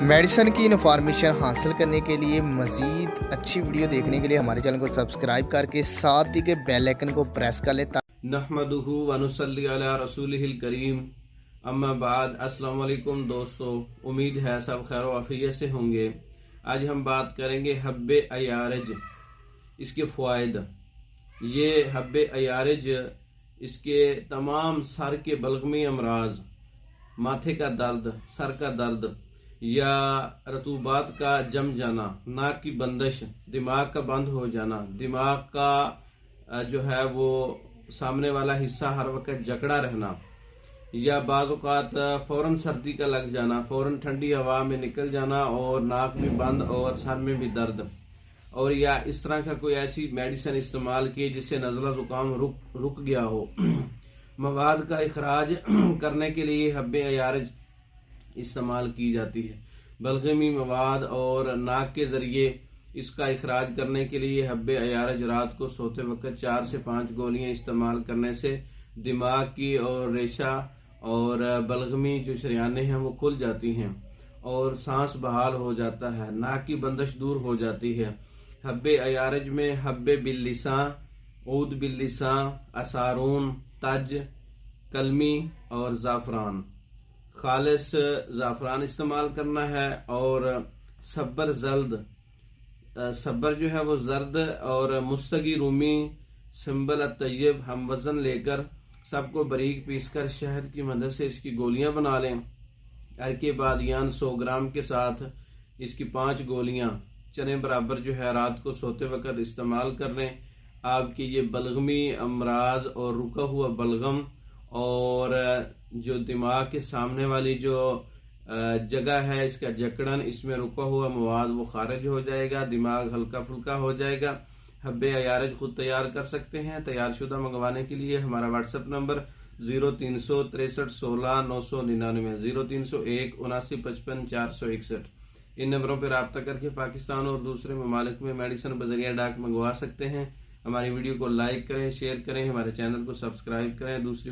Medicine की information हासिल करने के लिए मज़ीद अच्छी वीडियो देखने के लिए हमारे चैनल को सब्सक्राइब करके साथ ही के बेल आइकन को प्रेस कर ले। नहमदुहु व नुसल्ली अला रसूलिहिल करीम अम्मा बाद। अस्सलाम वालेकुम दोस्तों, उम्मीद है सब खैर व आफियत से होंगे। आज हम बात करेंगे हब्बे अयारज, इसके फ़वाइद। ये हब्बे अयारज इसके तमाम सर के बलगमी अमराज, माथे का दर्द, सर का दर्द या रतूबात का जम जाना, नाक की बंदिश, दिमाग का बंद हो जाना, दिमाग का जो है वो सामने वाला हिस्सा हर वक्त जकड़ा रहना, या बाज़ औक़ात फ़ौरन सर्दी का लग जाना, फ़ौरन ठंडी हवा में निकल जाना और नाक भी बंद और सर में भी दर्द, और या इस तरह का कोई ऐसी मेडिसिन इस्तेमाल की जिससे नज़ला ज़ुकाम रुक गया हो। मवाद का इखराज करने के लिए हब्बे अयारज इस्तेमाल की जाती है। बलगमी मवाद और नाक के ज़रिए इसका इखराज करने के लिए हब्बे अयारज रात को सोते वक्त 4 से 5 गोलियां इस्तेमाल करने से दिमाग की और रेशा और बलगमी जो शरियानें हैं वो खुल जाती हैं और सांस बहाल हो जाता है, नाक की बंदिश दूर हो जाती है। हब्बे अयारज में हब्बे बिल्लिसां, ऊद बिल्लिसां, असारून, तज, कलमी और ज़ाफ़रान, खालिस ज़ाफ़रान इस्तेमाल करना है। और सब्बर जल्द, सब्बर जो है वो जर्द और मुस्तगी रूमी, सिंबल तय्यब हम वज़न लेकर सबको बारीक पीसकर शहद की मदद से इसकी गोलियां बना लें। के बाद यान 100 ग्राम के साथ इसकी 5 गोलियां चने बराबर जो है रात को सोते वक्त इस्तेमाल कर लें। आपकी ये बलगमी अमराज और रुका हुआ बलगम और जो दिमाग के सामने वाली जो जगह है इसका जकड़न, इसमें रुका हुआ मवाद वो खारिज हो जाएगा, दिमाग हल्का फुल्का हो जाएगा। हब्बे अयारज खुद तैयार कर सकते हैं। तैयार शुदा मंगवाने के लिए हमारा व्हाट्सएप नंबर 0363 16 999 0301 79 55 461। इन नंबरों पर रब्ता करके पाकिस्तान और दूसरे ममालिक में मेडिसिन बजरिया डाक मंगवा सकते हैं। हमारी वीडियो को लाइक करें, शेयर करें, हमारे चैनल को सब्सक्राइब करें। दूसरी